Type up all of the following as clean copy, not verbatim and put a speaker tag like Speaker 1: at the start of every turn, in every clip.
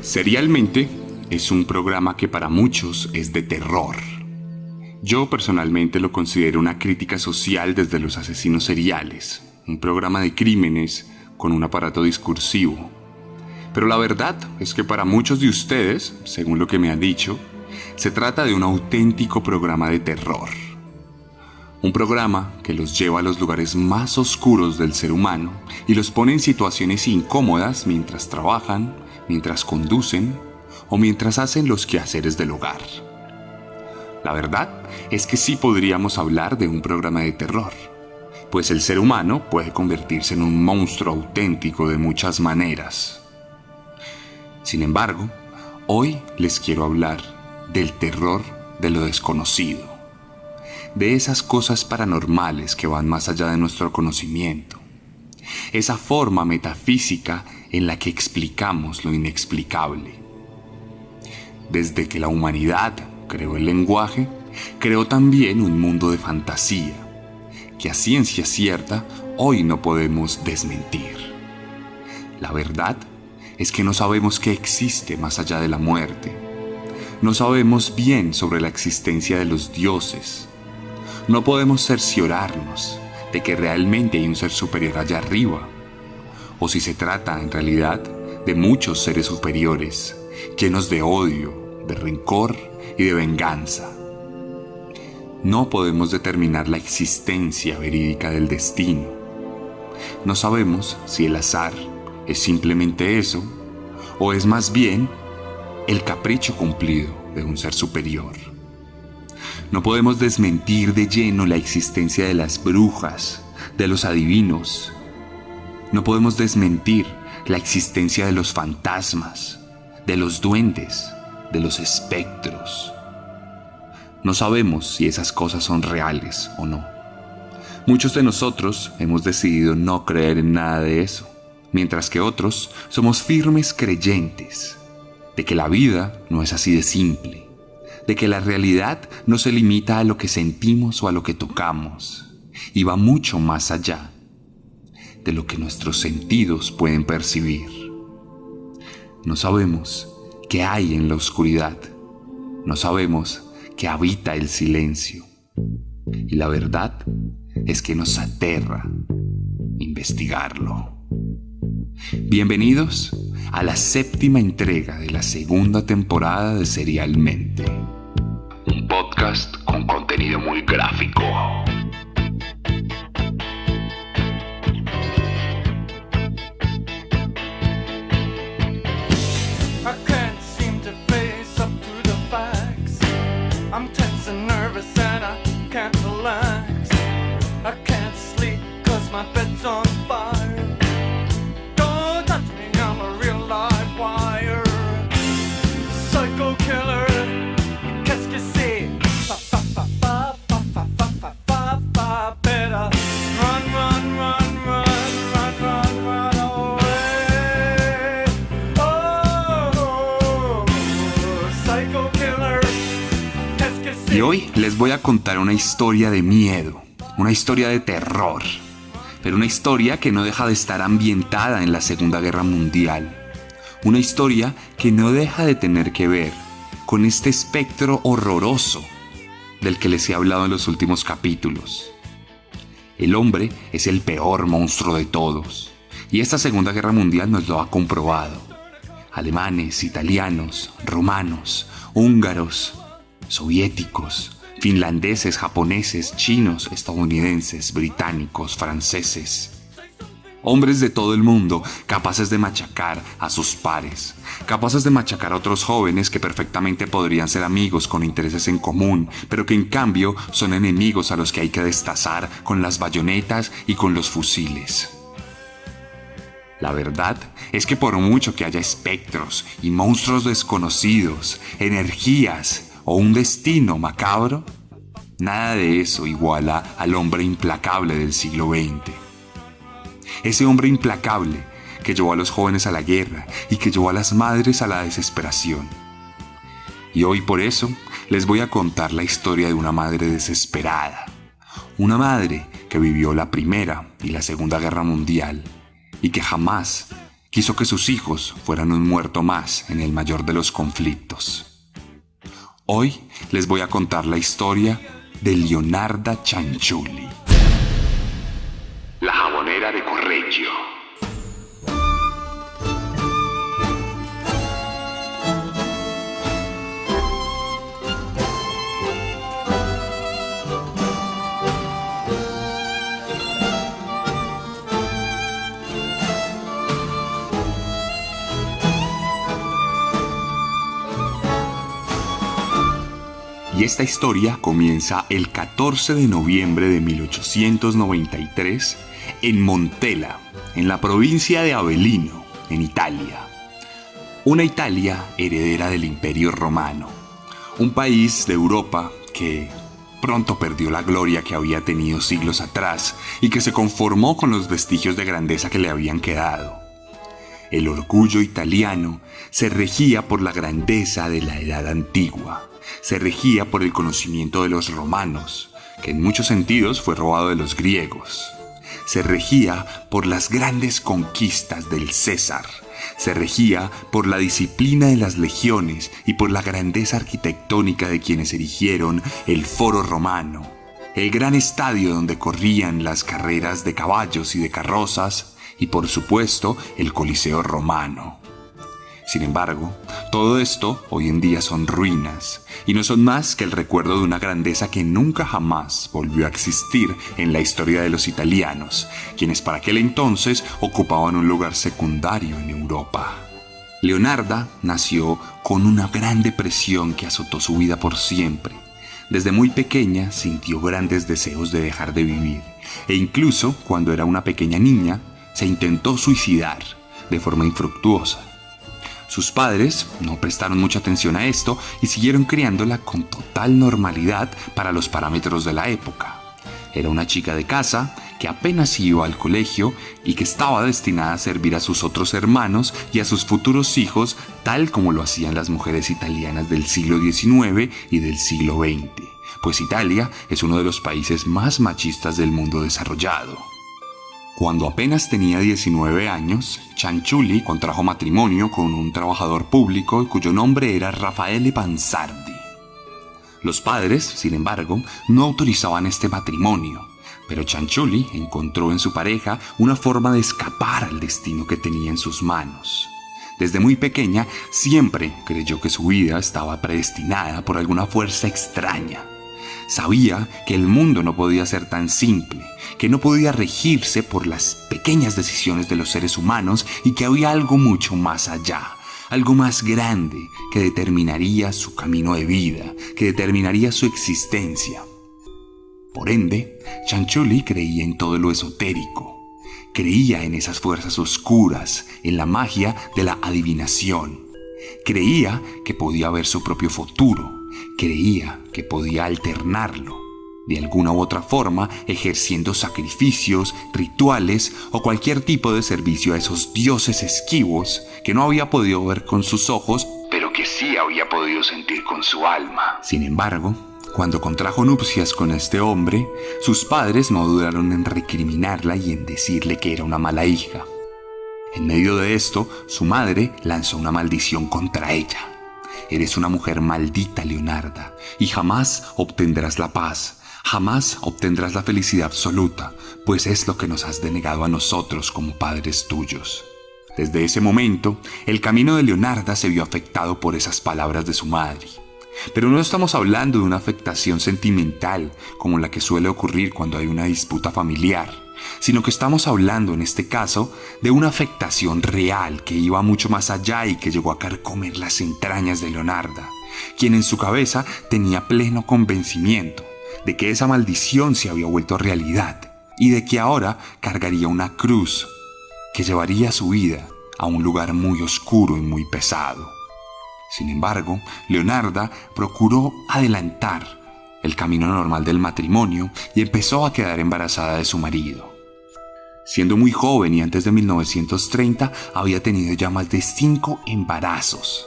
Speaker 1: Serialmente es un programa que para muchos es de terror. Yo personalmente lo considero una crítica social desde los asesinos seriales, un programa de crímenes con un aparato discursivo. Pero la verdad es que para muchos de ustedes, según lo que me han dicho, se trata de un auténtico programa de terror. Un programa que los lleva a los lugares más oscuros del ser humano y los pone en situaciones incómodas mientras trabajan, mientras conducen o mientras hacen los quehaceres del hogar. La verdad es que sí podríamos hablar de un programa de terror, pues el ser humano puede convertirse en un monstruo auténtico de muchas maneras. Sin embargo, hoy les quiero hablar del terror de lo desconocido, de esas cosas paranormales que van más allá de nuestro conocimiento, esa forma metafísica en la que explicamos lo inexplicable. Desde que la humanidad creó el lenguaje, creó también un mundo de fantasía, que a ciencia cierta hoy no podemos desmentir. La verdad es que no sabemos qué existe más allá de la muerte. No sabemos bien sobre la existencia de los dioses. No podemos cerciorarnos de que realmente hay un ser superior allá arriba, o si se trata en realidad de muchos seres superiores, llenos de odio, de rencor y de venganza. No podemos determinar la existencia verídica del destino. No sabemos si el azar es simplemente eso, o es más bien el capricho cumplido de un ser superior. No podemos desmentir de lleno la existencia de las brujas, de los adivinos. No podemos desmentir la existencia de los fantasmas, de los duendes, de los espectros. No sabemos si esas cosas son reales o no. Muchos de nosotros hemos decidido no creer en nada de eso, mientras que otros somos firmes creyentes de que la vida no es así de simple, de que la realidad no se limita a lo que sentimos o a lo que tocamos, y va mucho más allá de lo que nuestros sentidos pueden percibir. No sabemos qué hay en la oscuridad, no sabemos qué habita el silencio, y la verdad es que nos aterra investigarlo. Bienvenidos a la 7ª entrega de la 2ª temporada de Serialmente, un podcast con contenido muy gráfico. Y hoy les voy a contar una historia de miedo, una historia de terror, pero una historia que no deja de estar ambientada en la Segunda Guerra Mundial. Una historia que no deja de tener que ver con este espectro horroroso del que les he hablado en los últimos capítulos. El hombre es el peor monstruo de todos, y esta Segunda Guerra Mundial nos lo ha comprobado. Alemanes, italianos, romanos, húngaros, soviéticos, finlandeses, japoneses, chinos, estadounidenses, británicos, franceses. Hombres de todo el mundo capaces de machacar a sus pares, capaces de machacar a otros jóvenes que perfectamente podrían ser amigos con intereses en común, pero que en cambio son enemigos a los que hay que destazar con las bayonetas y con los fusiles. La verdad es que por mucho que haya espectros y monstruos desconocidos, energías o un destino macabro, nada de eso iguala al hombre implacable del siglo XX. Ese hombre implacable que llevó a los jóvenes a la guerra y que llevó a las madres a la desesperación. Y hoy por eso les voy a contar la historia de una madre desesperada. Una madre que vivió la Primera y la Segunda Guerra Mundial y que jamás quiso que sus hijos fueran un muerto más en el mayor de los conflictos. Hoy les voy a contar la historia de Leonarda Cianciulli, la jabonera de Correggio. Y esta historia comienza el 14 de noviembre de 1893 en Montella, en la provincia de Avellino, en Italia. Una Italia heredera del Imperio Romano, un país de Europa que pronto perdió la gloria que había tenido siglos atrás y que se conformó con los vestigios de grandeza que le habían quedado. El orgullo italiano se regía por la grandeza de la Edad Antigua. Se regía por el conocimiento de los romanos, que en muchos sentidos fue robado de los griegos. Se regía por las grandes conquistas del César. Se regía por la disciplina de las legiones y por la grandeza arquitectónica de quienes erigieron el Foro Romano, el gran estadio donde corrían las carreras de caballos y de carrozas, y por supuesto el Coliseo Romano. Sin embargo, todo esto hoy en día son ruinas, y no son más que el recuerdo de una grandeza que nunca jamás volvió a existir en la historia de los italianos, quienes para aquel entonces ocupaban un lugar secundario en Europa. Leonarda nació con una gran depresión que azotó su vida por siempre. Desde muy pequeña sintió grandes deseos de dejar de vivir, e incluso cuando era una pequeña niña, se intentó suicidar de forma infructuosa. Sus padres no prestaron mucha atención a esto y siguieron criándola con total normalidad para los parámetros de la época. Era una chica de casa que apenas iba al colegio y que estaba destinada a servir a sus otros hermanos y a sus futuros hijos tal como lo hacían las mujeres italianas del siglo XIX y del siglo XX, pues Italia es uno de los países más machistas del mundo desarrollado. Cuando apenas tenía 19 años, Cianciulli contrajo matrimonio con un trabajador público cuyo nombre era Raffaele Pansardi. Los padres, sin embargo, no autorizaban este matrimonio, pero Cianciulli encontró en su pareja una forma de escapar al destino que tenía en sus manos. Desde muy pequeña siempre creyó que su vida estaba predestinada por alguna fuerza extraña. Sabía que el mundo no podía ser tan simple, que no podía regirse por las pequeñas decisiones de los seres humanos y que había algo mucho más allá, algo más grande que determinaría su camino de vida, que determinaría su existencia. Por ende, Cianciulli creía en todo lo esotérico, creía en esas fuerzas oscuras, en la magia de la adivinación. Creía que podía ver su propio futuro, creía que podía alternarlo, de alguna u otra forma ejerciendo sacrificios, rituales o cualquier tipo de servicio a esos dioses esquivos que no había podido ver con sus ojos, pero que sí había podido sentir con su alma. Sin embargo, cuando contrajo nupcias con este hombre, sus padres no dudaron en recriminarla y en decirle que era una mala hija. En medio de esto, su madre lanzó una maldición contra ella. Eres una mujer maldita, Leonarda, y jamás obtendrás la paz, jamás obtendrás la felicidad absoluta, pues es lo que nos has denegado a nosotros como padres tuyos. Desde ese momento, el camino de Leonarda se vio afectado por esas palabras de su madre. Pero no estamos hablando de una afectación sentimental como la que suele ocurrir cuando hay una disputa familiar, sino que estamos hablando en este caso de una afectación real que iba mucho más allá y que llegó a carcomer las entrañas de Leonarda, quien en su cabeza tenía pleno convencimiento de que esa maldición se había vuelto realidad y de que ahora cargaría una cruz que llevaría su vida a un lugar muy oscuro y muy pesado. Sin embargo, Leonarda procuró adelantar el camino normal del matrimonio y empezó a quedar embarazada de su marido. Siendo muy joven y antes de 1930, había tenido ya más de 5 embarazos.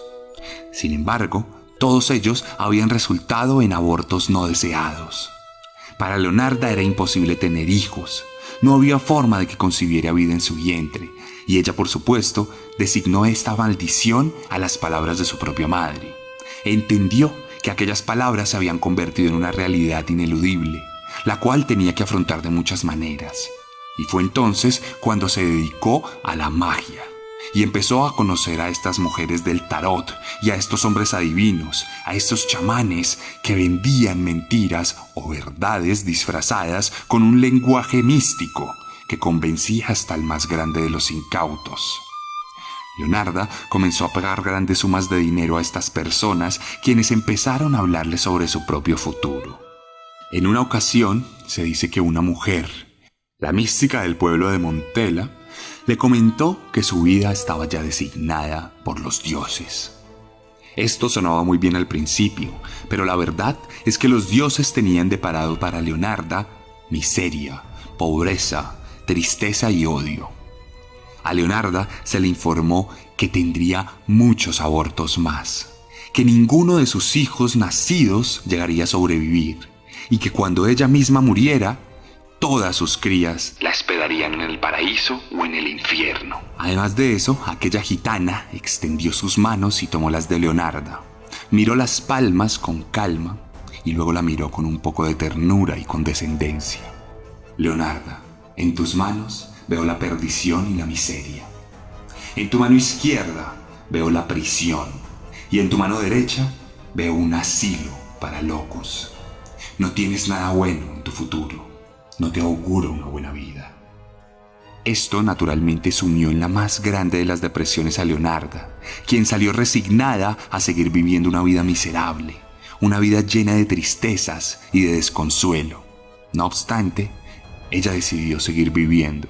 Speaker 1: Sin embargo, todos ellos habían resultado en abortos no deseados. Para Leonarda era imposible tener hijos. No había forma de que concibiera vida en su vientre, y ella, por supuesto, designó esta maldición a las palabras de su propia madre. Entendió que aquellas palabras se habían convertido en una realidad ineludible, la cual tenía que afrontar de muchas maneras. Y fue entonces cuando se dedicó a la magia y empezó a conocer a estas mujeres del tarot y a estos hombres adivinos, a estos chamanes que vendían mentiras o verdades disfrazadas con un lenguaje místico que convencía hasta el más grande de los incautos. Leonarda comenzó a pagar grandes sumas de dinero a estas personas, quienes empezaron a hablarle sobre su propio futuro. En una ocasión se dice que una mujer, la mística del pueblo de Montela, le comentó que su vida estaba ya designada por los dioses. Esto sonaba muy bien al principio, pero la verdad es que los dioses tenían deparado para Leonarda miseria, pobreza, tristeza y odio. A Leonarda se le informó que tendría muchos abortos más, que ninguno de sus hijos nacidos llegaría a sobrevivir y que cuando ella misma muriera, todas sus crías la esperarían en el paraíso o en el infierno. Además de eso, aquella gitana extendió sus manos y tomó las de Leonarda. Miró las palmas con calma y luego la miró con un poco de ternura y condescendencia. Leonarda, en tus manos veo la perdición y la miseria. En tu mano izquierda veo la prisión y en tu mano derecha veo un asilo para locos. No tienes nada bueno en tu futuro. No te auguro una buena vida. Esto naturalmente sumió en la más grande de las depresiones a Leonarda, quien salió resignada a seguir viviendo una vida miserable, una vida llena de tristezas y de desconsuelo. No obstante, ella decidió seguir viviendo,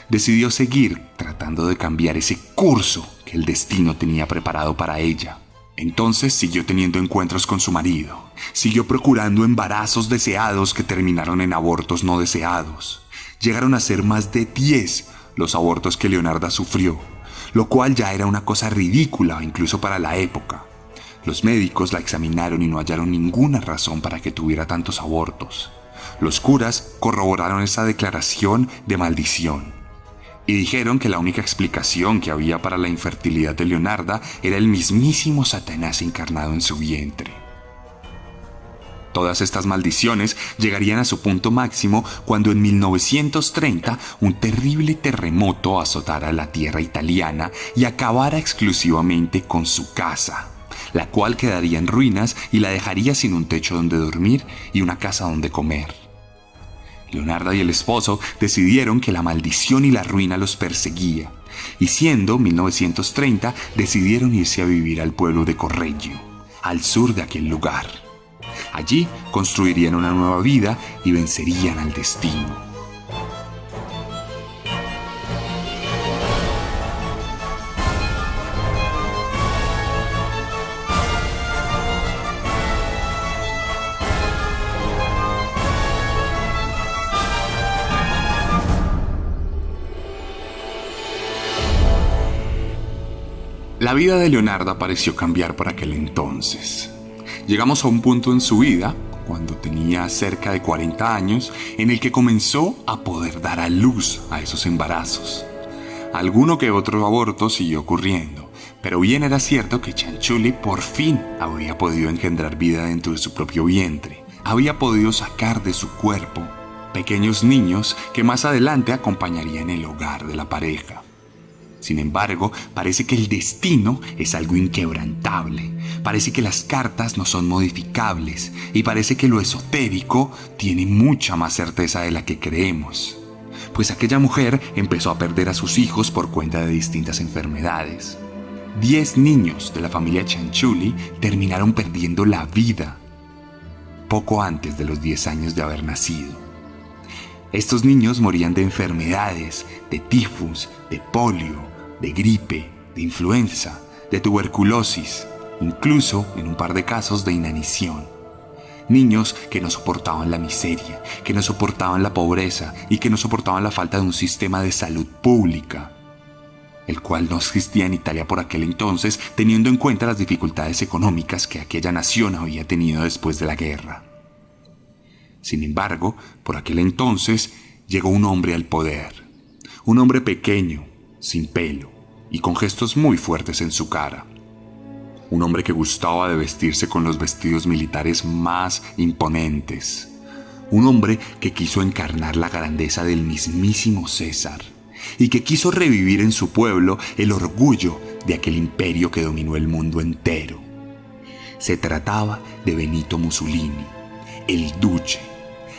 Speaker 1: decidió seguir tratando de cambiar ese curso que el destino tenía preparado para ella. Entonces siguió teniendo encuentros con su marido, siguió procurando embarazos deseados que terminaron en abortos no deseados. Llegaron a ser más de 10 los abortos que Leonarda sufrió, lo cual ya era una cosa ridícula incluso para la época. Los médicos la examinaron y no hallaron ninguna razón para que tuviera tantos abortos. Los curas corroboraron esa declaración de maldición y dijeron que la única explicación que había para la infertilidad de Leonarda era el mismísimo Satanás encarnado en su vientre. Todas estas maldiciones llegarían a su punto máximo cuando en 1930 un terrible terremoto azotara la tierra italiana y acabara exclusivamente con su casa, la cual quedaría en ruinas y la dejaría sin un techo donde dormir y una casa donde comer. Leonarda y el esposo decidieron que la maldición y la ruina los perseguía, y siendo 1930 decidieron irse a vivir al pueblo de Correggio, al sur de aquel lugar. Allí construirían una nueva vida y vencerían al destino. La vida de Leonarda pareció cambiar por aquel entonces. Llegamos a un punto en su vida, cuando tenía cerca de 40 años, en el que comenzó a poder dar a luz a esos embarazos. Alguno que otro aborto siguió ocurriendo, pero bien era cierto que Chanchulli por fin había podido engendrar vida dentro de su propio vientre. Había podido sacar de su cuerpo pequeños niños que más adelante acompañarían el hogar de la pareja. Sin embargo, parece que el destino es algo inquebrantable, parece que las cartas no son modificables y parece que lo esotérico tiene mucha más certeza de la que creemos. Pues aquella mujer empezó a perder a sus hijos por cuenta de distintas enfermedades. 10 niños de la familia Chanchulli terminaron perdiendo la vida poco antes de los 10 años de haber nacido. Estos niños morían de enfermedades, de tifus, de polio, de gripe, de influenza, de tuberculosis, incluso en un par de casos de inanición. Niños que no soportaban la miseria, que no soportaban la pobreza y que no soportaban la falta de un sistema de salud pública, el cual no existía en Italia por aquel entonces, teniendo en cuenta las dificultades económicas que aquella nación había tenido después de la guerra. Sin embargo, por aquel entonces, llegó un hombre al poder. Un hombre pequeño, sin pelo y con gestos muy fuertes en su cara. Un hombre que gustaba de vestirse con los vestidos militares más imponentes. Un hombre que quiso encarnar la grandeza del mismísimo César y que quiso revivir en su pueblo el orgullo de aquel imperio que dominó el mundo entero. Se trataba de Benito Mussolini, el Duce,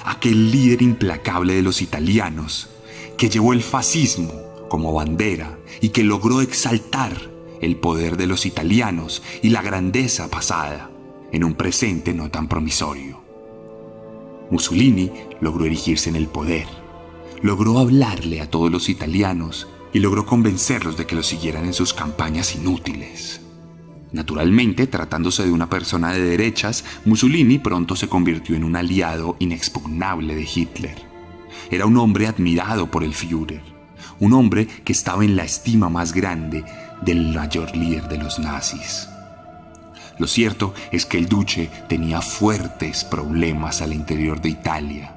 Speaker 1: aquel líder implacable de los italianos que llevó el fascismo como bandera y que logró exaltar el poder de los italianos y la grandeza pasada en un presente no tan promisorio. Mussolini logró erigirse en el poder, logró hablarle a todos los italianos y logró convencerlos de que lo siguieran en sus campañas inútiles. Naturalmente, tratándose de una persona de derechas, Mussolini pronto se convirtió en un aliado inexpugnable de Hitler. Era un hombre admirado por el Führer, un hombre que estaba en la estima más grande del mayor líder de los nazis. Lo cierto es que el Duce tenía fuertes problemas al interior de Italia.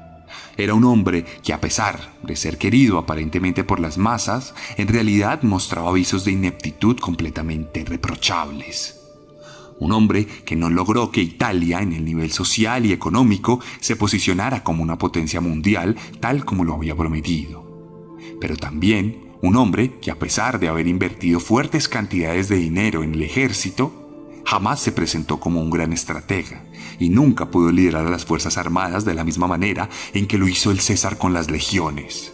Speaker 1: Era un hombre que, a pesar de ser querido aparentemente por las masas, en realidad mostraba avisos de ineptitud completamente reprochables. Un hombre que no logró que Italia, en el nivel social y económico, se posicionara como una potencia mundial tal como lo había prometido. Pero también un hombre que, a pesar de haber invertido fuertes cantidades de dinero en el ejército, jamás se presentó como un gran estratega y nunca pudo liderar a las fuerzas armadas de la misma manera en que lo hizo el César con las legiones.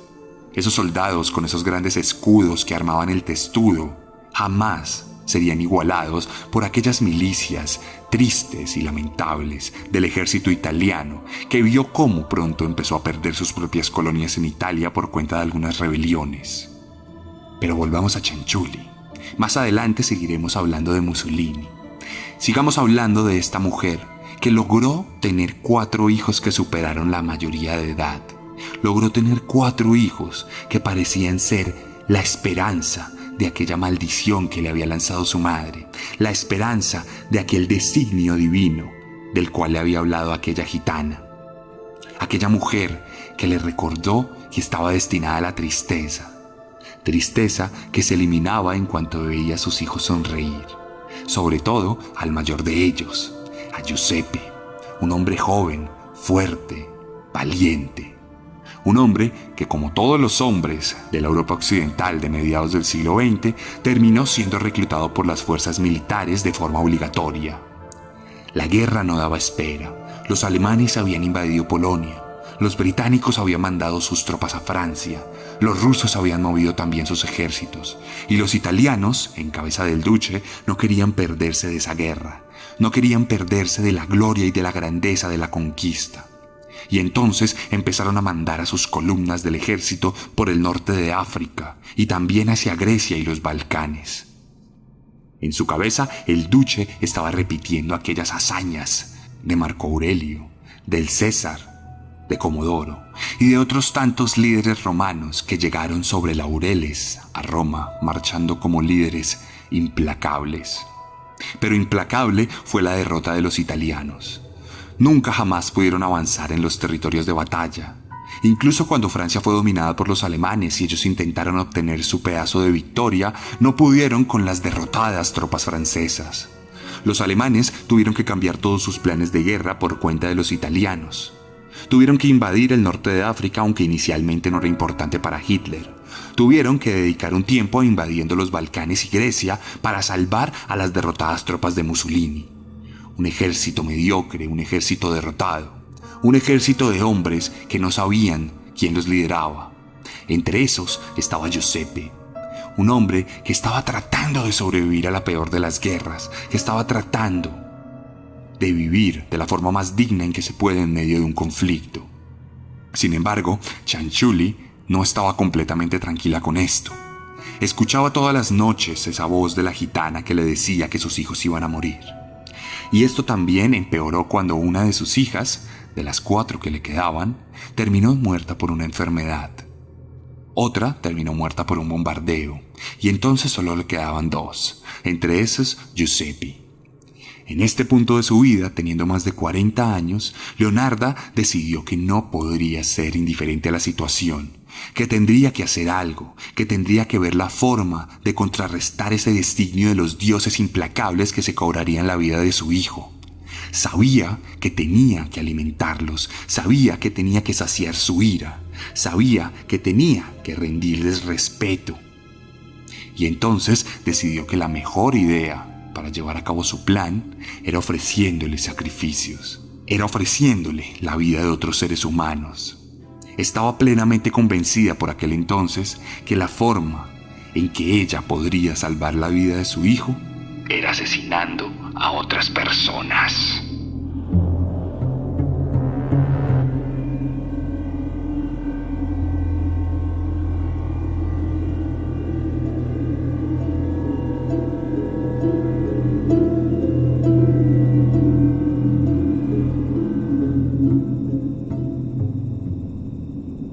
Speaker 1: Esos soldados con esos grandes escudos que armaban el testudo jamás serían igualados por aquellas milicias tristes y lamentables del ejército italiano que vio cómo pronto empezó a perder sus propias colonias en Italia por cuenta de algunas rebeliones. Pero volvamos a Cianciulli. Más adelante seguiremos hablando de Mussolini. Sigamos hablando de esta mujer que logró tener 4 hijos que superaron la mayoría de edad. Logró tener 4 hijos que parecían ser la esperanza de aquella maldición que le había lanzado su madre, la esperanza de aquel designio divino del cual le había hablado aquella gitana. Aquella mujer que le recordó que estaba destinada a la tristeza. Tristeza que se eliminaba en cuanto veía a sus hijos sonreír. Sobre todo al mayor de ellos, a Giuseppe, un hombre joven, fuerte, valiente. Un hombre que, como todos los hombres de la Europa occidental de mediados del siglo XX, terminó siendo reclutado por las fuerzas militares de forma obligatoria. La guerra no daba espera. Los alemanes habían invadido Polonia. Los británicos habían mandado sus tropas a Francia, los rusos habían movido también sus ejércitos, y los italianos, en cabeza del Duce, no querían perderse de esa guerra, no querían perderse de la gloria y de la grandeza de la conquista. Y entonces empezaron a mandar a sus columnas del ejército por el norte de África, y también hacia Grecia y los Balcanes. En su cabeza, el Duce estaba repitiendo aquellas hazañas de Marco Aurelio, del César, de Comodoro y de otros tantos líderes romanos que llegaron sobre laureles a Roma marchando como líderes implacables. Pero implacable fue la derrota de los italianos. Nunca jamás pudieron avanzar en los territorios de batalla. Incluso cuando Francia fue dominada por los alemanes y ellos intentaron obtener su pedazo de victoria, no pudieron con las derrotadas tropas francesas. Los alemanes tuvieron que cambiar todos sus planes de guerra por cuenta de los italianos. Tuvieron que invadir el norte de África, aunque inicialmente no era importante para Hitler. Tuvieron que dedicar un tiempo invadiendo los Balcanes y Grecia para salvar a las derrotadas tropas de Mussolini. Un ejército mediocre, un ejército derrotado, un ejército de hombres que no sabían quién los lideraba. Entre esos estaba Giuseppe, un hombre que estaba tratando de sobrevivir a la peor de las guerras, que estaba tratando de vivir de la forma más digna en que se puede en medio de un conflicto. Sin embargo, Cianciulli no estaba completamente tranquila con esto. Escuchaba todas las noches esa voz de la gitana que le decía que sus hijos iban a morir. Y esto también empeoró cuando una de sus hijas, de las 4 que le quedaban, terminó muerta por una enfermedad. Otra terminó muerta por un bombardeo, y entonces solo le quedaban 2, entre esos Giuseppe. En este punto de su vida, teniendo más de 40 años, Leonarda decidió que no podría ser indiferente a la situación, que tendría que hacer algo, que tendría que ver la forma de contrarrestar ese designio de los dioses implacables que se cobrarían la vida de su hijo. Sabía que tenía que alimentarlos, sabía que tenía que saciar su ira, sabía que tenía que rendirles respeto. Y entonces decidió que la mejor idea para llevar a cabo su plan era ofreciéndole sacrificios, era ofreciéndole la vida de otros seres humanos. Estaba plenamente convencida por aquel entonces que la forma en que ella podría salvar la vida de su hijo era asesinando a otras personas.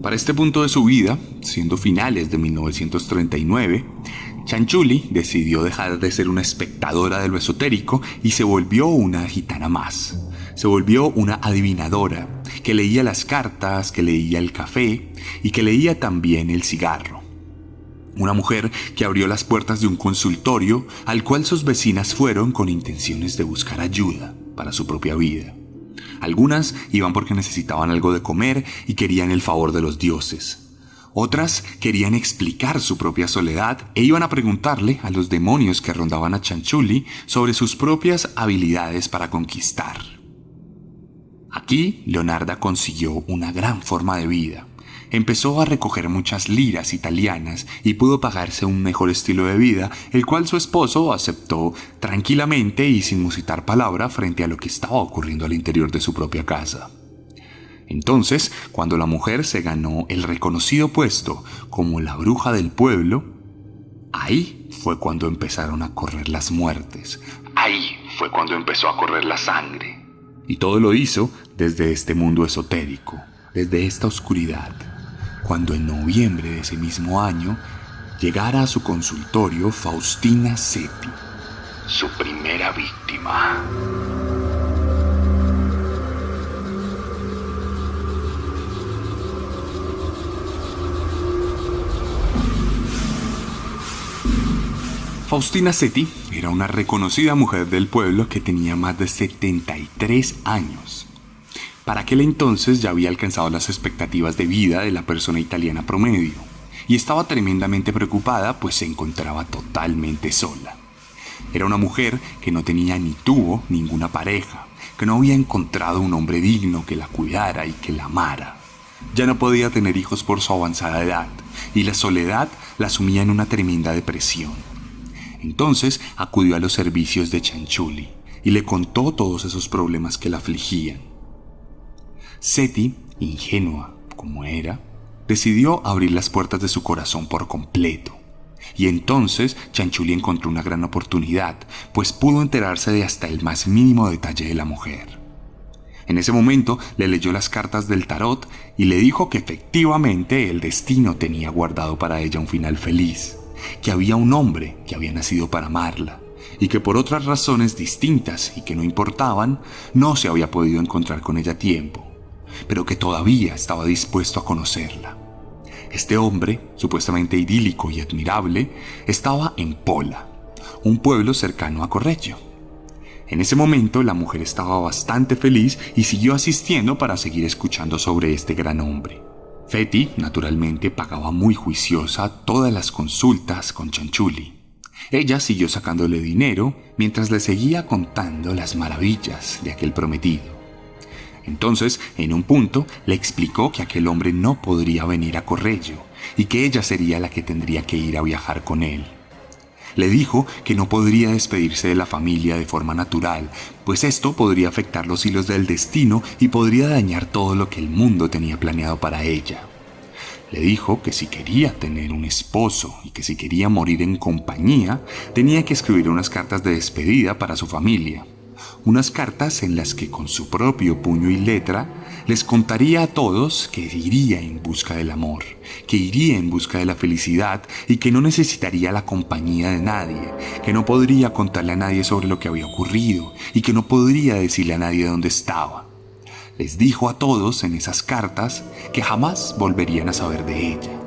Speaker 1: Para este punto de su vida, siendo finales de 1939, Chanchuli decidió dejar de ser una espectadora de lo esotérico y se volvió una gitana más. Se volvió una adivinadora que leía las cartas, que leía el café y que leía también el cigarro. Una mujer que abrió las puertas de un consultorio al cual sus vecinas fueron con intenciones de buscar ayuda para su propia vida. Algunas iban porque necesitaban algo de comer y querían el favor de los dioses. Otras querían explicar su propia soledad e iban a preguntarle a los demonios que rondaban a Chanchuli sobre sus propias habilidades para conquistar. Aquí, Leonarda consiguió una gran forma de vida. Empezó a recoger muchas liras italianas y pudo pagarse un mejor estilo de vida, el cual su esposo aceptó tranquilamente y sin musitar palabra frente a lo que estaba ocurriendo al interior de su propia casa. Entonces, cuando la mujer se ganó el reconocido puesto como la bruja del pueblo, ahí fue cuando empezaron a correr las muertes. Ahí fue cuando empezó a correr la sangre. Y todo lo hizo desde este mundo esotérico, desde esta oscuridad. Cuando en noviembre de ese mismo año llegara a su consultorio Faustina Setti, su primera víctima. Faustina Setti era una reconocida mujer del pueblo que tenía más de 73 años. Para aquel entonces ya había alcanzado las expectativas de vida de la persona italiana promedio y estaba tremendamente preocupada, pues se encontraba totalmente sola. Era una mujer que no tenía ni tuvo ninguna pareja, que no había encontrado un hombre digno que la cuidara y que la amara. Ya no podía tener hijos por su avanzada edad y la soledad la sumía en una tremenda depresión. Entonces acudió a los servicios de Chanchuli y le contó todos esos problemas que la afligían. Setti, ingenua como era, decidió abrir las puertas de su corazón por completo. Y entonces Chanchuli encontró una gran oportunidad, pues pudo enterarse de hasta el más mínimo detalle de la mujer. En ese momento le leyó las cartas del tarot y le dijo que efectivamente el destino tenía guardado para ella un final feliz, que había un hombre que había nacido para amarla y que por otras razones distintas y que no importaban, no se había podido encontrar con ella a tiempo, pero que todavía estaba dispuesto a conocerla. Este hombre, supuestamente idílico y admirable, estaba en Pola, un pueblo cercano a Correggio. En ese momento la mujer estaba bastante feliz y siguió asistiendo para seguir escuchando sobre este gran hombre. Setti, naturalmente, pagaba muy juiciosa todas las consultas con Chanchuli. Ella siguió sacándole dinero mientras le seguía contando las maravillas de aquel prometido. Entonces, en un punto, le explicó que aquel hombre no podría venir a Correggio y que ella sería la que tendría que ir a viajar con él. Le dijo que no podría despedirse de la familia de forma natural, pues esto podría afectar los hilos del destino y podría dañar todo lo que el mundo tenía planeado para ella. Le dijo que si quería tener un esposo y que si quería morir en compañía, tenía que escribir unas cartas de despedida para su familia. Unas cartas en las que con su propio puño y letra les contaría a todos que iría en busca del amor, que iría en busca de la felicidad y que no necesitaría la compañía de nadie, que no podría contarle a nadie sobre lo que había ocurrido y que no podría decirle a nadie dónde estaba. Les dijo a todos en esas cartas que jamás volverían a saber de ella.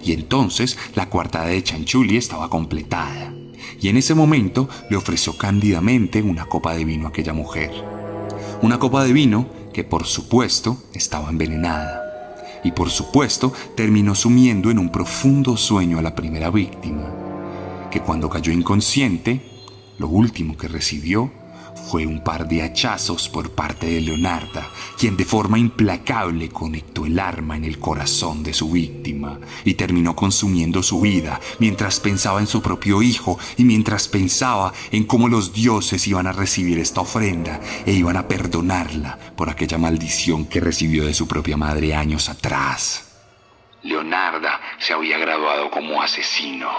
Speaker 1: Y entonces la coartada de Chanchulli estaba completada. Y en ese momento le ofreció cándidamente una copa de vino a aquella mujer. Una copa de vino que por supuesto estaba envenenada. Y por supuesto terminó sumiendo en un profundo sueño a la primera víctima, que cuando cayó inconsciente, lo último que recibió fue un par de hachazos por parte de Leonarda, quien de forma implacable conectó el arma en el corazón de su víctima y terminó consumiendo su vida mientras pensaba en su propio hijo y mientras pensaba en cómo los dioses iban a recibir esta ofrenda e iban a perdonarla por aquella maldición que recibió de su propia madre años atrás. Leonarda se había graduado como asesino.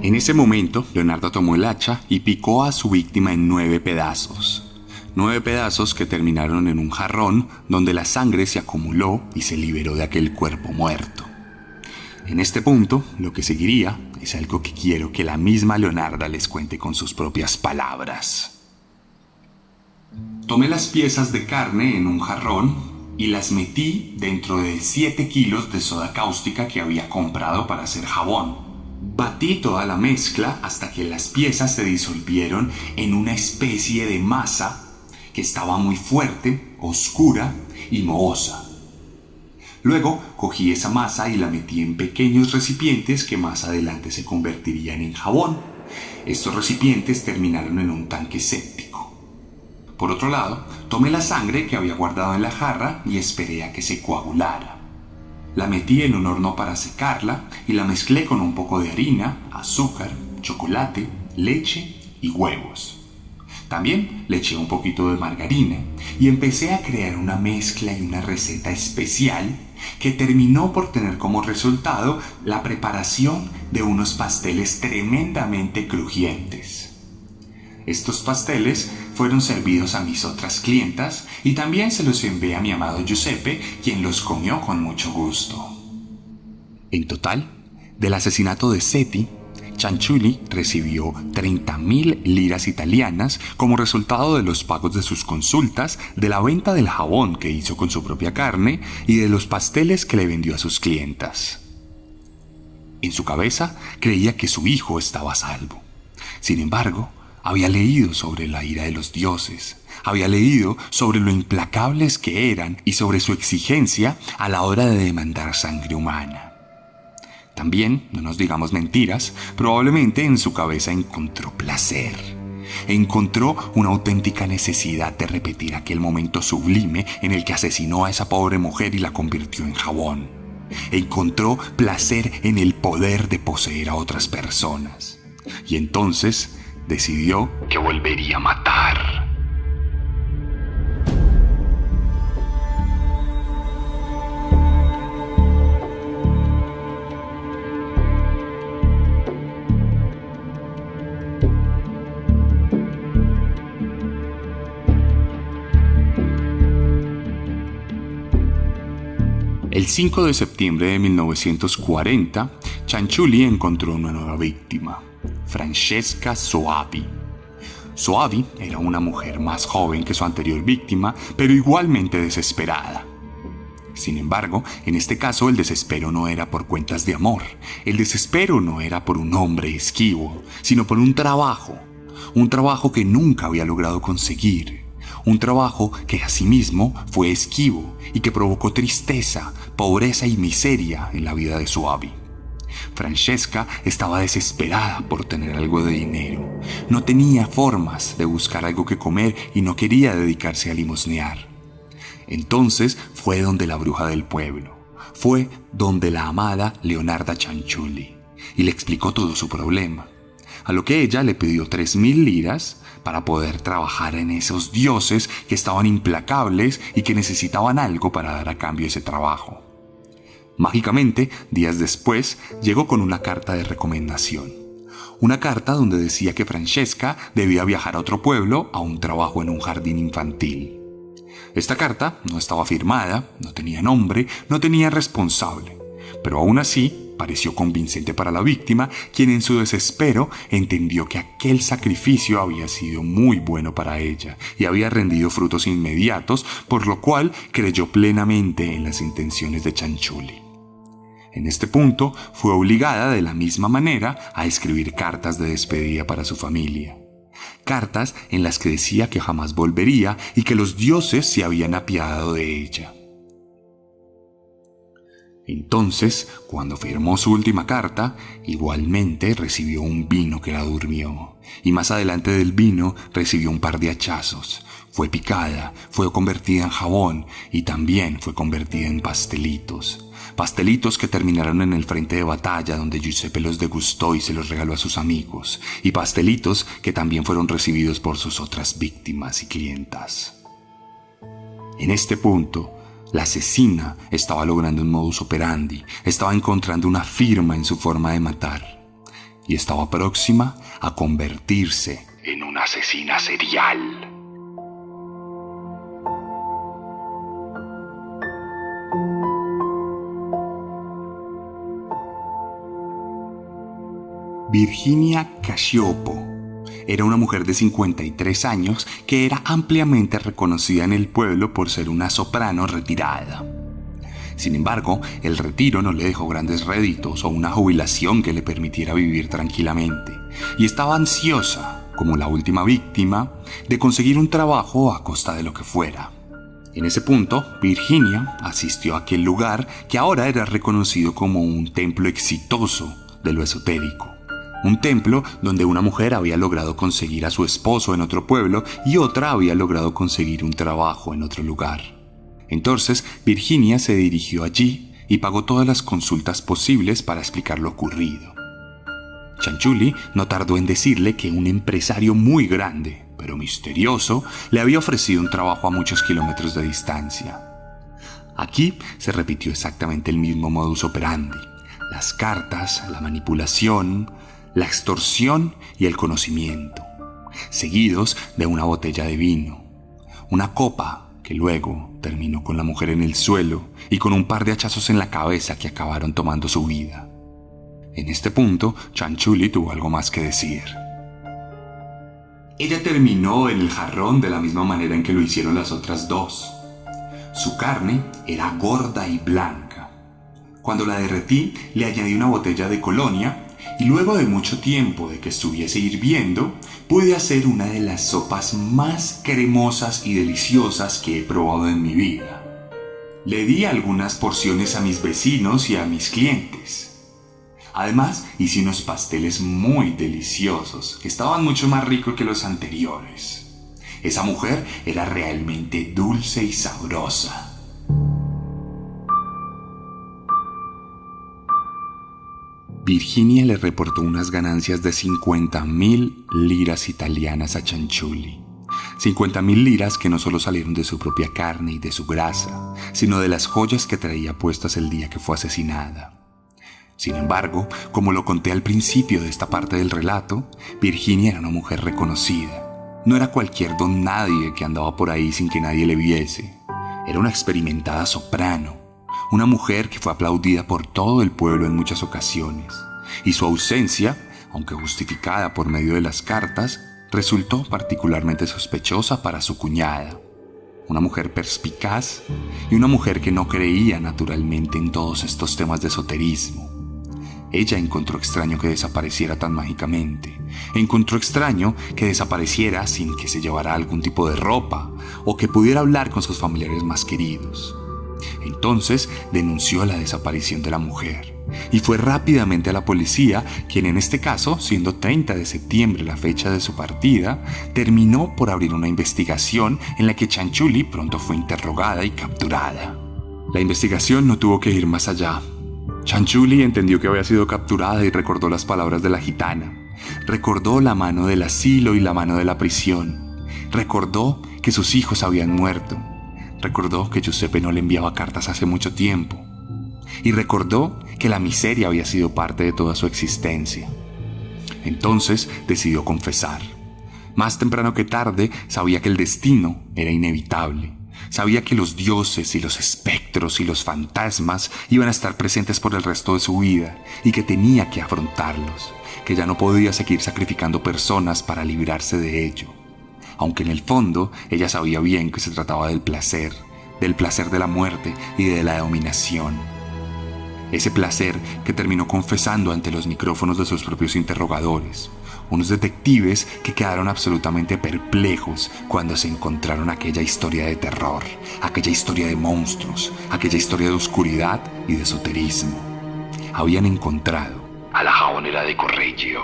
Speaker 1: En ese momento, Leonardo tomó el hacha y picó a su víctima en 9 pedazos. 9 pedazos que terminaron en un jarrón donde la sangre se acumuló y se liberó de aquel cuerpo muerto. En este punto, lo que seguiría es algo que quiero que la misma Leonarda les cuente con sus propias palabras. Tomé las piezas de carne en un jarrón y las metí dentro de 7 kilos de soda cáustica que había comprado para hacer jabón. Batí toda la mezcla hasta que las piezas se disolvieron en una especie de masa que estaba muy fuerte, oscura y mohosa. Luego cogí esa masa y la metí en pequeños recipientes que más adelante se convertirían en jabón. Estos recipientes terminaron en un tanque séptico. Por otro lado, tomé la sangre que había guardado en la jarra y esperé a que se coagulara. La metí en un horno para secarla y la mezclé con un poco de harina, azúcar, chocolate, leche y huevos. También le eché un poquito de margarina y empecé a crear una mezcla y una receta especial que terminó por tener como resultado la preparación de unos pasteles tremendamente crujientes. Estos pasteles fueron servidos a mis otras clientas y también se los envié a mi amado Giuseppe, quien los comió con mucho gusto. En total, del asesinato de Seti, Chanchulli recibió 30.000 liras italianas como resultado de los pagos de sus consultas, de la venta del jabón que hizo con su propia carne y de los pasteles que le vendió a sus clientas. En su cabeza creía que su hijo estaba a salvo. Sin embargo, había leído sobre la ira de los dioses, había leído sobre lo implacables que eran y sobre su exigencia a la hora de demandar sangre humana. También, no nos digamos mentiras, probablemente en su cabeza encontró placer. Encontró una auténtica necesidad de repetir aquel momento sublime en el que asesinó a esa pobre mujer y la convirtió en jabón. Encontró placer en el poder de poseer a otras personas. Y entonces decidió que volvería a matar. El 5 de septiembre de 1940, Chanchulli encontró una nueva víctima, Francesca Soavi. Soavi era una mujer más joven que su anterior víctima, pero igualmente desesperada. Sin embargo, en este caso el desespero no era por cuentas de amor, el desespero no era por un hombre esquivo, sino por un trabajo que nunca había logrado conseguir. Un trabajo que asimismo fue esquivo y que provocó tristeza, pobreza y miseria en la vida de Soavi. Francesca estaba desesperada por tener algo de dinero. No tenía formas de buscar algo que comer y no quería dedicarse a limosnear. Entonces fue donde la bruja del pueblo. Fue donde la amada Leonarda Chanchulli. y le explicó todo su problema, a lo que ella le pidió 3.000 liras para poder trabajar en esos dioses que estaban implacables y que necesitaban algo para dar a cambio ese trabajo. Mágicamente, días después, llegó con una carta de recomendación. Una carta donde decía que Francesca debía viajar a otro pueblo a un trabajo en un jardín infantil. Esta carta no estaba firmada, no tenía nombre, no tenía responsable, pero aún así pareció convincente para la víctima, quien en su desespero entendió que aquel sacrificio había sido muy bueno para ella y había rendido frutos inmediatos, por lo cual creyó plenamente en las intenciones de Cianciulli. En este punto fue obligada de la misma manera a escribir cartas de despedida para su familia. Cartas en las que decía que jamás volvería y que los dioses se habían apiadado de ella. Entonces, cuando firmó su última carta, igualmente recibió un vino que la durmió, y más adelante del vino recibió un par de hachazos. Fue picada, fue convertida en jabón y también fue convertida en pastelitos. Pastelitos que terminaron en el frente de batalla donde Giuseppe los degustó y se los regaló a sus amigos, y pastelitos que también fueron recibidos por sus otras víctimas y clientas. En este punto, la asesina estaba logrando un modus operandi, estaba encontrando una firma en su forma de matar y estaba próxima a convertirse en una asesina serial. Virginia Cacioppo era una mujer de 53 años que era ampliamente reconocida en el pueblo por ser una soprano retirada. Sin embargo, el retiro no le dejó grandes réditos o una jubilación que le permitiera vivir tranquilamente, y estaba ansiosa, como la última víctima, de conseguir un trabajo a costa de lo que fuera. En ese punto, Virginia asistió a aquel lugar que ahora era reconocido como un templo exitoso de lo esotérico. Un templo donde una mujer había logrado conseguir a su esposo en otro pueblo y otra había logrado conseguir un trabajo en otro lugar. Entonces, Virginia se dirigió allí y pagó todas las consultas posibles para explicar lo ocurrido. Cianciulli no tardó en decirle que un empresario muy grande, pero misterioso, le había ofrecido un trabajo a muchos kilómetros de distancia. Aquí se repitió exactamente el mismo modus operandi: las cartas, la manipulación, la extorsión y el conocimiento, seguidos de una botella de vino, una copa que luego terminó con la mujer en el suelo y con un par de hachazos en la cabeza que acabaron tomando su vida. En este punto, Cianciulli tuvo algo más que decir. Ella terminó en el jarrón de la misma manera en que lo hicieron las otras dos. Su carne era gorda y blanca. Cuando la derretí, le añadí una botella de colonia y luego de mucho tiempo de que estuviese hirviendo, pude hacer una de las sopas más cremosas y deliciosas que he probado en mi vida. Le di algunas porciones a mis vecinos y a mis clientes. Además, hice unos pasteles muy deliciosos, que estaban mucho más ricos que los anteriores. Esa mujer era realmente dulce y sabrosa. Virginia le reportó unas ganancias de 50.000 liras italianas a Cianciulli. 50.000 liras que no solo salieron de su propia carne y de su grasa, sino de las joyas que traía puestas el día que fue asesinada. Sin embargo, como lo conté al principio de esta parte del relato, Virginia era una mujer reconocida. No era cualquier don nadie que andaba por ahí sin que nadie le viese. Era una experimentada soprano. Una mujer que fue aplaudida por todo el pueblo en muchas ocasiones, y su ausencia, aunque justificada por medio de las cartas, resultó particularmente sospechosa para su cuñada. Una mujer perspicaz y una mujer que no creía naturalmente en todos estos temas de esoterismo. Ella encontró extraño que desapareciera tan mágicamente. Encontró extraño que desapareciera sin que se llevara algún tipo de ropa o que pudiera hablar con sus familiares más queridos. Entonces denunció la desaparición de la mujer y fue rápidamente a la policía, quien en este caso, siendo 30 de septiembre la fecha de su partida, terminó por abrir una investigación en la que Cianciulli pronto fue interrogada y capturada. La investigación no tuvo que ir más allá. Chanchuli entendió que había sido capturada y recordó las palabras de la gitana. Recordó la mano del asilo y la mano de la prisión. Recordó que sus hijos habían muerto. Recordó que Giuseppe no le enviaba cartas hace mucho tiempo. Y recordó que la miseria había sido parte de toda su existencia. Entonces decidió confesar. Más temprano que tarde sabía que el destino era inevitable. Sabía que los dioses y los espectros y los fantasmas iban a estar presentes por el resto de su vida y que tenía que afrontarlos, que ya no podía seguir sacrificando personas para librarse de ello. Aunque en el fondo ella sabía bien que se trataba del placer de la muerte y de la dominación. Ese placer que terminó confesando ante los micrófonos de sus propios interrogadores, unos detectives que quedaron absolutamente perplejos cuando se encontraron aquella historia de terror, aquella historia de monstruos, aquella historia de oscuridad y de esoterismo. Habían encontrado a la jabonera de Correggio.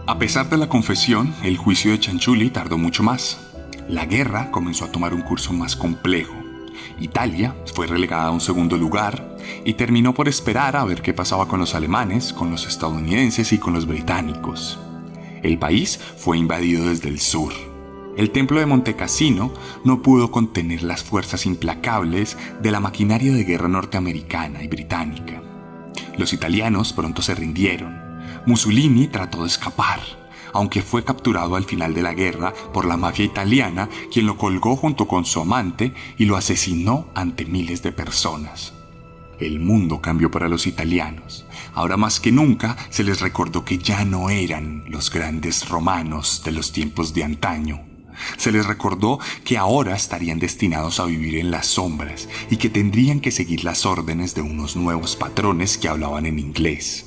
Speaker 1: A pesar de la confesión, el juicio de Chanchuli tardó mucho más. La guerra comenzó a tomar un curso más complejo. Italia fue relegada a un segundo lugar y terminó por esperar a ver qué pasaba con los alemanes, con los estadounidenses y con los británicos. El país fue invadido desde el sur. El templo de Monte Cassino no pudo contener las fuerzas implacables de la maquinaria de guerra norteamericana y británica. Los italianos pronto se rindieron. Mussolini trató de escapar, aunque fue capturado al final de la guerra por la mafia italiana, quien lo colgó junto con su amante y lo asesinó ante miles de personas. El mundo cambió para los italianos. Ahora más que nunca se les recordó que ya no eran los grandes romanos de los tiempos de antaño. Se les recordó que ahora estarían destinados a vivir en las sombras y que tendrían que seguir las órdenes de unos nuevos patrones que hablaban en inglés.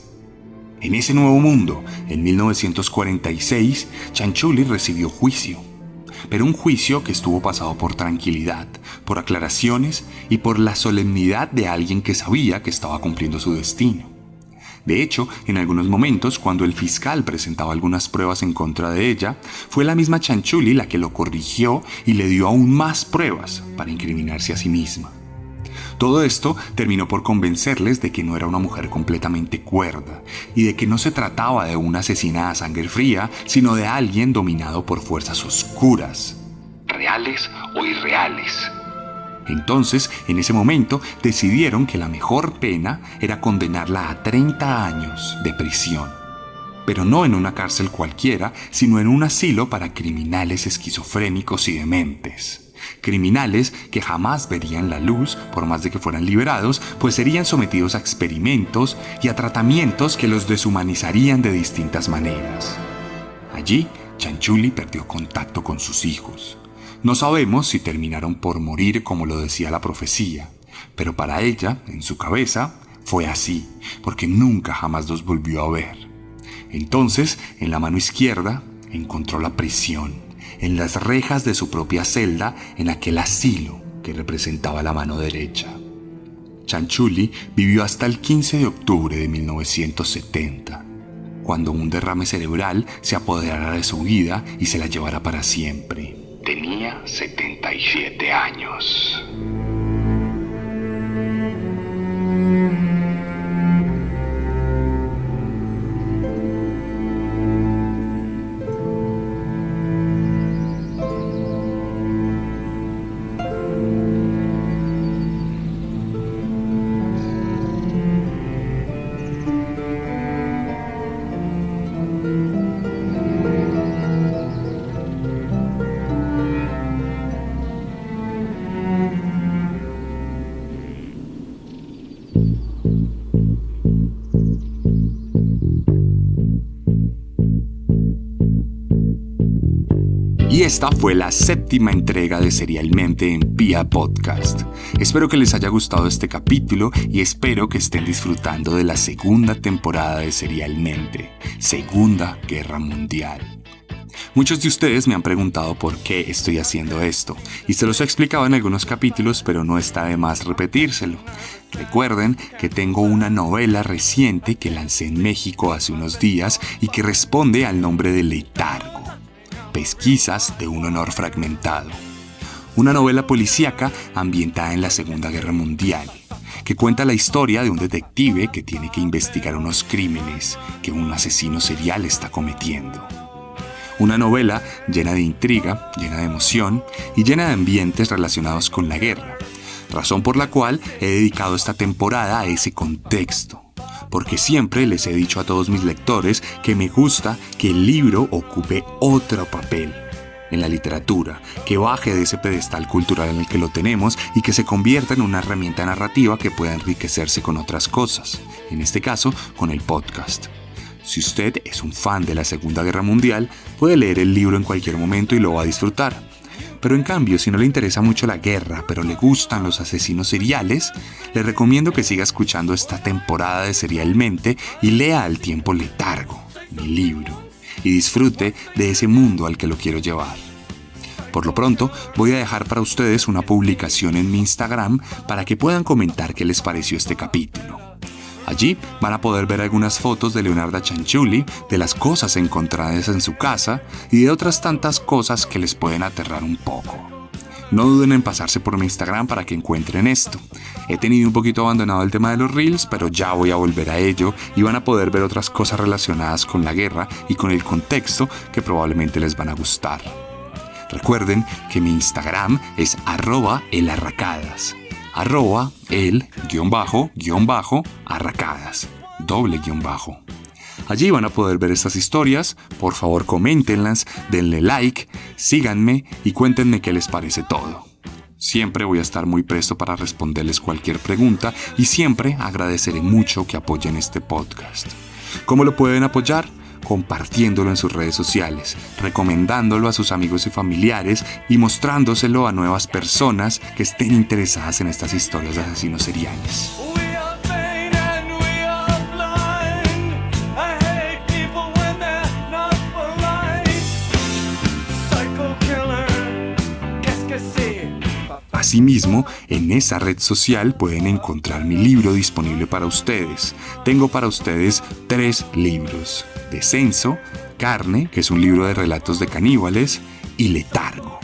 Speaker 1: En ese nuevo mundo, en 1946, Chanchuli recibió juicio, pero un juicio que estuvo pasado por tranquilidad, por aclaraciones y por la solemnidad de alguien que sabía que estaba cumpliendo su destino. De hecho, en algunos momentos, cuando el fiscal presentaba algunas pruebas en contra de ella, fue la misma Chanchuli la que lo corrigió y le dio aún más pruebas para incriminarse a sí misma. Todo esto terminó por convencerles de que no era una mujer completamente cuerda y de que no se trataba de una asesina a sangre fría, sino de alguien dominado por fuerzas oscuras, reales o irreales. Entonces, en ese momento, decidieron que la mejor pena era condenarla a 30 años de prisión. Pero no en una cárcel cualquiera, sino en un asilo para criminales esquizofrénicos y dementes. Criminales que jamás verían la luz por más de que fueran liberados, pues serían sometidos a experimentos y a tratamientos que los deshumanizarían de distintas maneras. Allí, Chanchuli perdió contacto con sus hijos. No sabemos si terminaron por morir como lo decía la profecía, pero para ella, en su cabeza, fue así, porque nunca jamás los volvió a ver. Entonces, en la mano izquierda, encontró la prisión, en las rejas de su propia celda, en aquel asilo que representaba la mano derecha. Chanchuli vivió hasta el 15 de octubre de 1970, cuando un derrame cerebral se apoderara de su vida y se la llevara para siempre. Tenía 77 años. Y esta fue la 7ª entrega de Serialmente en Pia Podcast. Espero que les haya gustado este capítulo y espero que estén disfrutando de la 2ª temporada de Serialmente, Segunda Guerra Mundial. Muchos de ustedes me han preguntado por qué estoy haciendo esto, y se los he explicado en algunos capítulos, pero no está de más repetírselo. Recuerden que tengo una novela reciente que lancé en México hace unos días y que responde al nombre de Letargo, Pesquisas de un honor fragmentado. Una novela policíaca ambientada en la Segunda Guerra Mundial, que cuenta la historia de un detective que tiene que investigar unos crímenes que un asesino serial está cometiendo. Una novela llena de intriga, llena de emoción y llena de ambientes relacionados con la guerra, razón por la cual he dedicado esta temporada a ese contexto, porque siempre les he dicho a todos mis lectores que me gusta que el libro ocupe otro papel en la literatura, que baje de ese pedestal cultural en el que lo tenemos y que se convierta en una herramienta narrativa que pueda enriquecerse con otras cosas, en este caso con el podcast. Si usted es un fan de la Segunda Guerra Mundial, puede leer el libro en cualquier momento y lo va a disfrutar. Pero en cambio, si no le interesa mucho la guerra, pero le gustan los asesinos seriales, le recomiendo que siga escuchando esta temporada de Serialmente y lea al tiempo Letargo, mi libro, y disfrute de ese mundo al que lo quiero llevar. Por lo pronto, voy a dejar para ustedes una publicación en mi Instagram para que puedan comentar qué les pareció este capítulo. Allí van a poder ver algunas fotos de Leonarda Cianciulli, de las cosas encontradas en su casa y de otras tantas cosas que les pueden aterrar un poco. No duden en pasarse por mi Instagram para que encuentren esto. He tenido un poquito abandonado el tema de los Reels, pero ya voy a volver a ello y van a poder ver otras cosas relacionadas con la guerra y con el contexto que probablemente les van a gustar. Recuerden que mi Instagram es @elarracadas. @el_arracadas, _. Allí van a poder ver estas historias, por favor coméntenlas, denle like, síganme y cuéntenme qué les parece todo. Siempre voy a estar muy presto para responderles cualquier pregunta y siempre agradeceré mucho que apoyen este podcast. ¿Cómo lo pueden apoyar? Compartiéndolo en sus redes sociales, recomendándolo a sus amigos y familiares y mostrándoselo a nuevas personas que estén interesadas en estas historias de asesinos seriales. Asimismo, en esa red social pueden encontrar mi libro disponible para ustedes. Tengo para ustedes 3 libros: Descenso, Carne, que es un libro de relatos de caníbales, y Letargo.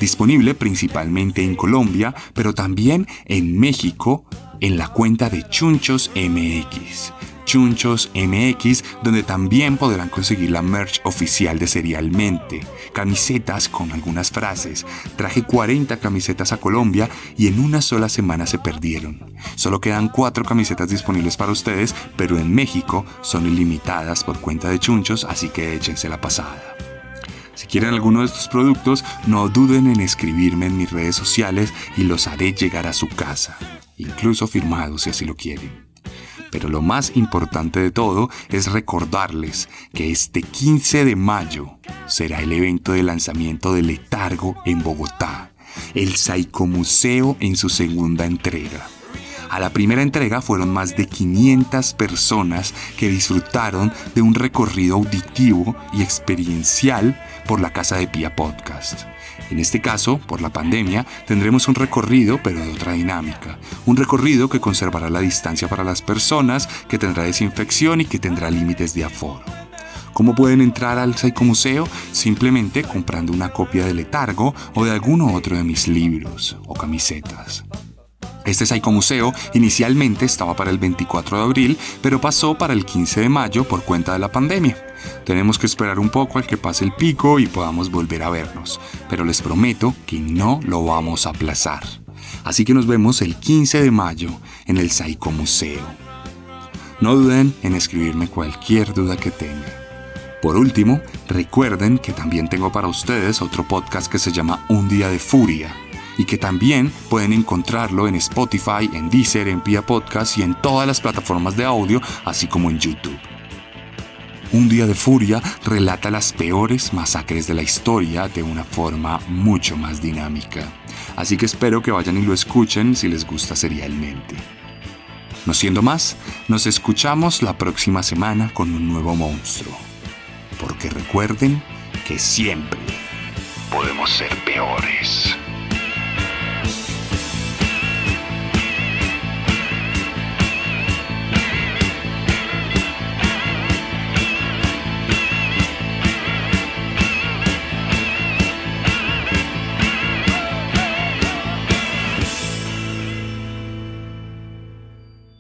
Speaker 1: Disponible principalmente en Colombia, pero también en México, en la cuenta de Chunchos MX. Chunchos MX, donde también podrán conseguir la merch oficial de Serialmente, camisetas con algunas frases. Traje 40 camisetas a Colombia y en una sola semana se perdieron. Solo quedan 4 camisetas disponibles para ustedes, pero en México son ilimitadas por cuenta de Chunchos, así que échense la pasada. Si quieren alguno de estos productos, no duden en escribirme en mis redes sociales y los haré llegar a su casa, incluso firmados si así lo quieren. Pero lo más importante de todo es recordarles que este 15 de mayo será el evento de lanzamiento de Letargo en Bogotá, el Psicomuseo en su segunda entrega. A la primera entrega fueron más de 500 personas que disfrutaron de un recorrido auditivo y experiencial por la Casa de Pía Podcast. En este caso, por la pandemia, tendremos un recorrido pero de otra dinámica. Un recorrido que conservará la distancia para las personas, que tendrá desinfección y que tendrá límites de aforo. ¿Cómo pueden entrar al Psicomuseo? Simplemente comprando una copia de Letargo o de alguno otro de mis libros o camisetas. Este Psicomuseo inicialmente estaba para el 24 de abril, pero pasó para el 15 de mayo por cuenta de la pandemia. Tenemos que esperar un poco al que pase el pico y podamos volver a vernos, pero les prometo que no lo vamos a aplazar. Así que nos vemos el 15 de mayo en el Psicomuseo. No duden en escribirme cualquier duda que tengan. Por último, recuerden que también tengo para ustedes otro podcast que se llama Un Día de Furia, y que también pueden encontrarlo en Spotify, en Deezer, en Pía Podcast y en todas las plataformas de audio, así como en YouTube. Un Día de Furia relata las peores masacres de la historia de una forma mucho más dinámica. Así que espero que vayan y lo escuchen si les gusta Serialmente. No siendo más, nos escuchamos la próxima semana con un nuevo monstruo. Porque recuerden que siempre podemos ser peores.